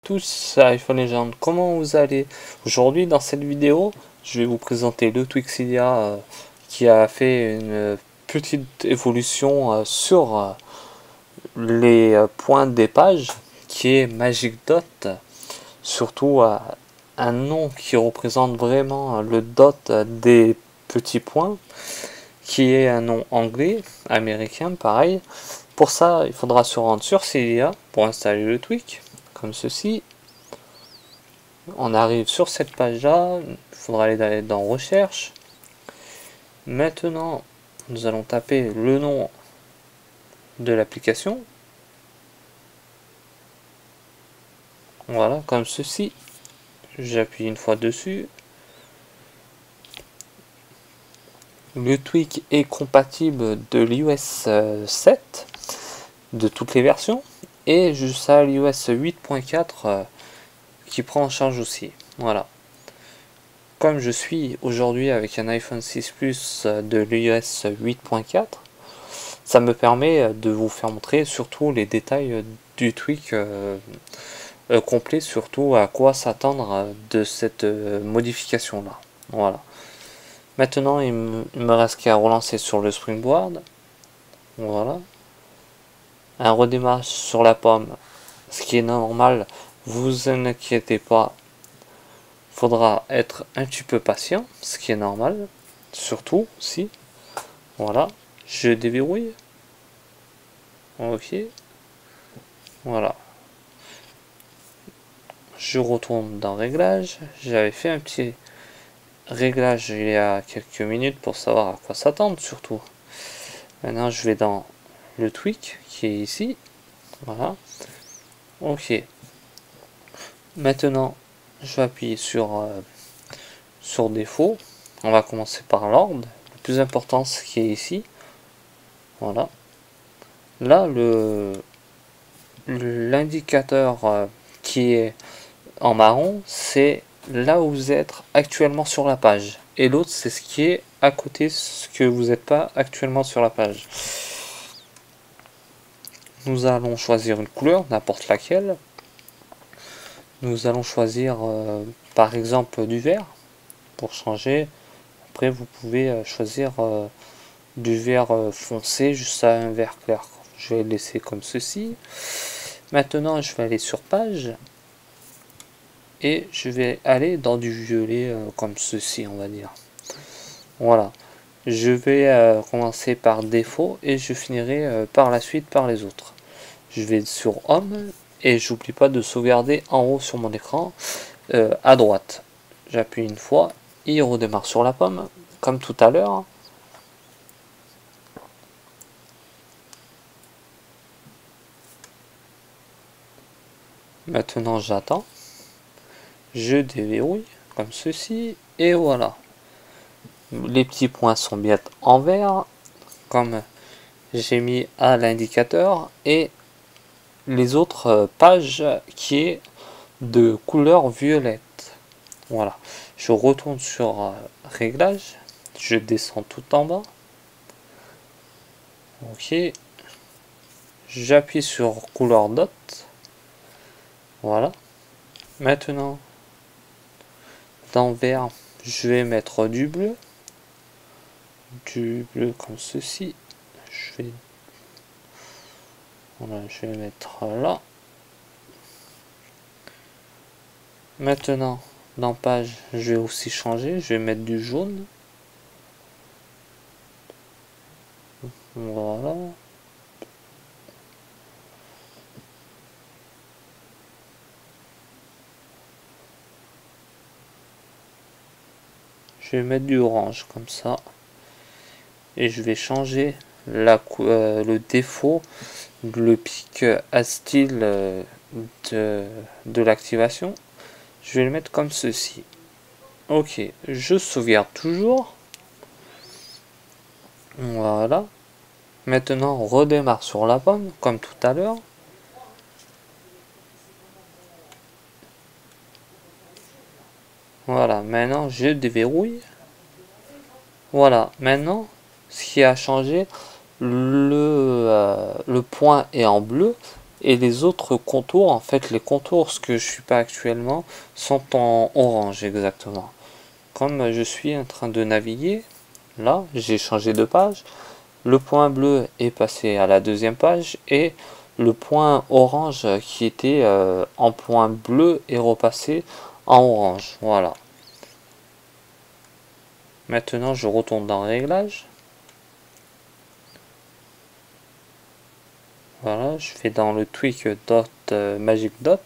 tous, c'est iPhone Legend. Comment vous allez? Aujourd'hui, dans cette vidéo, je vais vous présenter le Twixidia qui a fait une petite évolution sur les points des pages, qui est Magic Dot. Surtout un nom qui représente vraiment le dot des petits points, qui est un nom anglais, américain, pareil. Pour ça, il faudra se rendre sur Cydia pour installer le Twig, comme ceci. On arrive sur cette page-là, il faudra aller dans Recherche. Maintenant, nous allons taper le nom de l'application. Voilà, comme ceci. J'appuie une fois dessus. Le Twig est compatible de l'iOS 7, de toutes les versions, et jusqu'à l'iOS 8.4 qui prend en charge aussi. Voilà. Comme je suis aujourd'hui avec un iPhone 6 Plus de l'iOS 8.4, ça me permet de vous faire montrer surtout les détails du Twig complet, surtout à quoi s'attendre de cette modification là. Voilà. Maintenant, il me reste qu'à relancer sur le Springboard. Voilà. Un redémarrage sur la pomme, ce qui est normal, vous inquiétez pas. Faudra être un petit peu patient, ce qui est normal. Surtout si. Voilà. Je déverrouille. Ok. Voilà. Je retourne dans Réglages. J'avais fait un petit réglage il y a quelques minutes pour savoir à quoi s'attendre surtout. Maintenant je vais dans le Twig qui est ici. Voilà. Ok. Maintenant je vais appuyer sur défaut. On va commencer par l'ordre. Le plus important, ce qui est ici. Voilà. Là l'indicateur qui est en marron, c'est là où vous êtes actuellement sur la page, et l'autre c'est ce qui est à côté, ce que vous n'êtes pas actuellement sur la page. Nous allons choisir une couleur, n'importe laquelle. Nous allons choisir par exemple du vert pour changer. Après vous pouvez choisir du vert foncé jusqu'à un vert clair. Je vais le laisser comme ceci. Maintenant je vais aller sur page et je vais aller dans du violet comme ceci, on va dire. Voilà, je vais commencer par défaut et je finirai par la suite par les autres. Je vais sur Home et j'oublie pas de sauvegarder en haut sur mon écran à droite. J'appuie une fois, il redémarre sur la pomme comme tout à l'heure. Maintenant j'attends, je déverrouille comme ceci et voilà. Les petits points sont bien en vert comme j'ai mis à l'indicateur, et les autres pages qui est de couleur violette. Voilà, je retourne sur Réglages, je descends tout en bas. Ok, j'appuie sur couleur dot. Voilà. Maintenant, dans vert, je vais mettre du bleu comme ceci. Voilà, je vais mettre là. Maintenant, dans page, je vais aussi changer. Je vais mettre du jaune. Voilà. Je vais mettre du orange comme ça. Et je vais changer le défaut, le pic à style de l'activation. Je vais le mettre comme ceci. Ok, je sauvegarde toujours. Voilà. Maintenant, on redémarre sur la pomme, comme tout à l'heure. Voilà, maintenant je déverrouille. Voilà, maintenant, ce qui a changé, le point est en bleu, Et les autres contours, en fait les contours ce que je suis pas actuellement sont en orange exactement. Comme je suis en train de naviguer, là j'ai changé de page, le point bleu est passé à la deuxième page et le point orange qui était en point bleu est repassé en orange. Voilà. Maintenant je retourne dans Réglages. Voilà, je vais dans le tweak dot magic dot.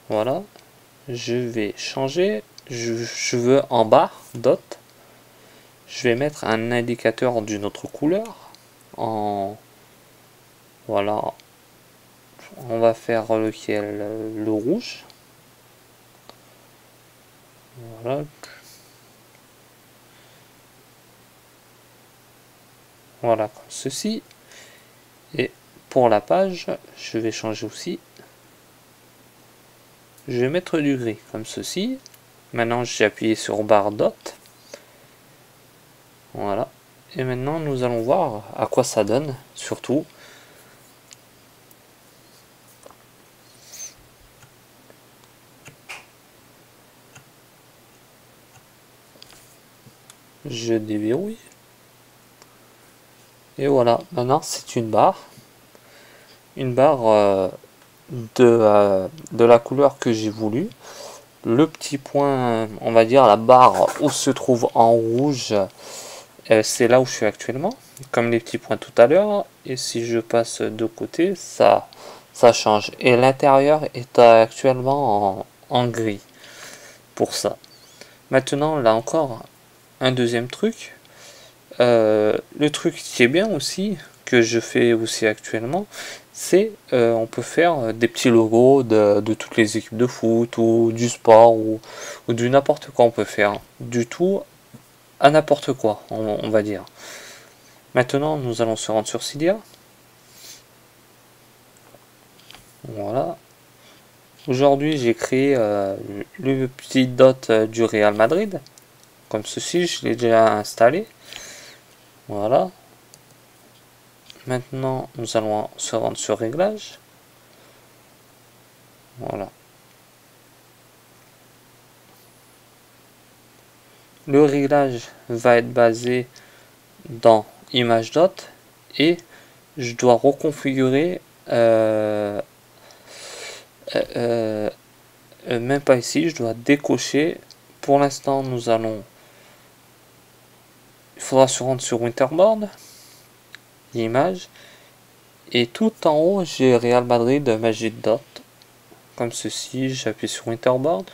Voilà, je vais changer. Je veux en barre dot. Je vais mettre un indicateur d'une autre couleur. En voilà, on va faire lequel, le rouge. Voilà. Voilà, comme ceci. Et pour la page, je vais changer aussi. Je vais mettre du gris, comme ceci. Maintenant, j'ai appuyé sur barre dot. Voilà. Et maintenant, nous allons voir à quoi ça donne, surtout. Je déverrouille. Et voilà, maintenant c'est une barre. Une barre de la couleur que j'ai voulu. Le petit point, on va dire la barre où se trouve en rouge, c'est là où je suis actuellement. Comme les petits points tout à l'heure. Et si je passe de côté, ça change. Et l'intérieur est actuellement en gris. Pour ça. Maintenant, là encore, un deuxième truc. Le truc qui est bien aussi, que je fais aussi actuellement, c'est on peut faire des petits logos de toutes les équipes de foot ou du sport ou du n'importe quoi. On peut faire du tout à n'importe quoi, on va dire. Maintenant, nous allons se rendre sur Cydia. Voilà. Aujourd'hui, j'ai créé le petit dot du Real Madrid. Comme ceci, je l'ai déjà installé. Voilà. Maintenant, nous allons se rendre sur Réglages. Voilà. Le réglage va être basé dans Image dot et je dois reconfigurer même pas ici, je dois décocher. Pour l'instant, il faudra se rendre sur Winterboard, image, et tout en haut, j'ai Real Madrid Magic Dot, comme ceci. J'appuie sur Winterboard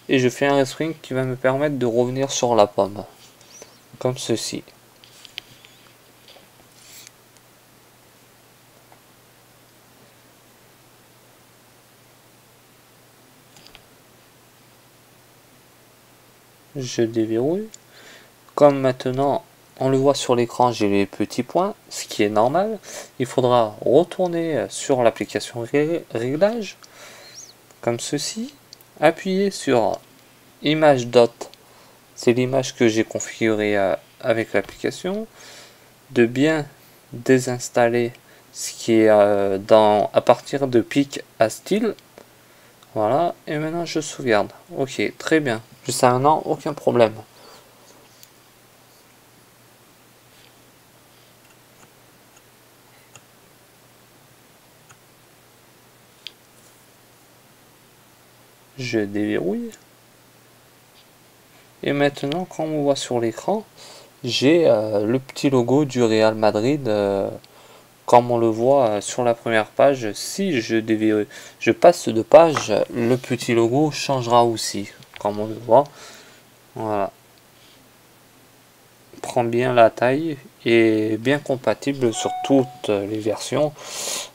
et je fais un restring qui va me permettre de revenir sur la pomme, comme ceci. Je déverrouille. Comme maintenant on le voit sur l'écran, j'ai les petits points, ce qui est normal. Il faudra retourner sur l'application Réglage, comme ceci. Appuyer sur Image dot, c'est l'image que j'ai configurée avec l'application. De bien désinstaller ce qui est à partir de pic à style. Voilà, et maintenant je sauvegarde. Ok, très bien. Jusqu'à maintenant, aucun problème. Je déverrouille. Et maintenant, quand on voit sur l'écran, j'ai le petit logo du Real Madrid, comme on le voit sur la première page. Si je passe de page, le petit logo changera aussi, comme on le voit. Voilà. Prend bien la taille et bien compatible sur toutes les versions.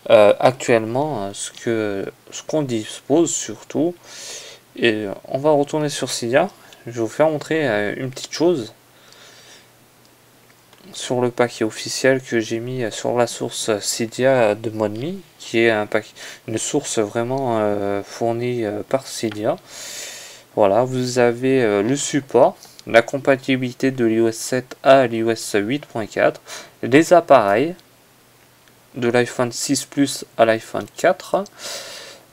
Actuellement, ce qu'on dispose surtout. Et on va retourner sur Cydia. Je vais vous faire montrer une petite chose sur le paquet officiel que j'ai mis sur la source Cydia de Modme, qui est une source vraiment fournie par Cydia. Voilà, vous avez le support, la compatibilité de l'iOS 7 à l'iOS 8.4, les appareils, de l'iPhone 6 Plus à l'iPhone 4.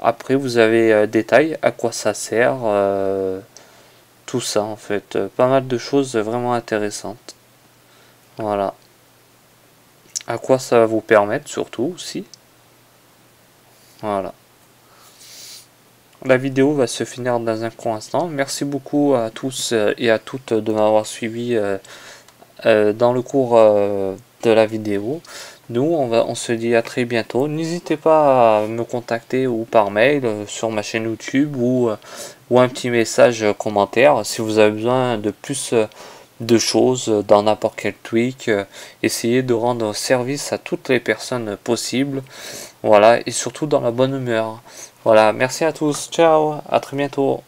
Après vous avez détail, à quoi ça sert, tout ça en fait, pas mal de choses vraiment intéressantes. Voilà. À quoi ça va vous permettre surtout aussi. Voilà. La vidéo va se finir dans un court instant. Merci beaucoup à tous et à toutes de m'avoir suivi dans le cours de la vidéo. Nous, on se dit à très bientôt. N'hésitez pas à me contacter ou par mail sur ma chaîne YouTube ou un petit message commentaire si vous avez besoin de plus de choses dans n'importe quel tweak. Essayez de rendre service à toutes les personnes possibles. Voilà, et surtout dans la bonne humeur. Voilà, merci à tous. Ciao, à très bientôt.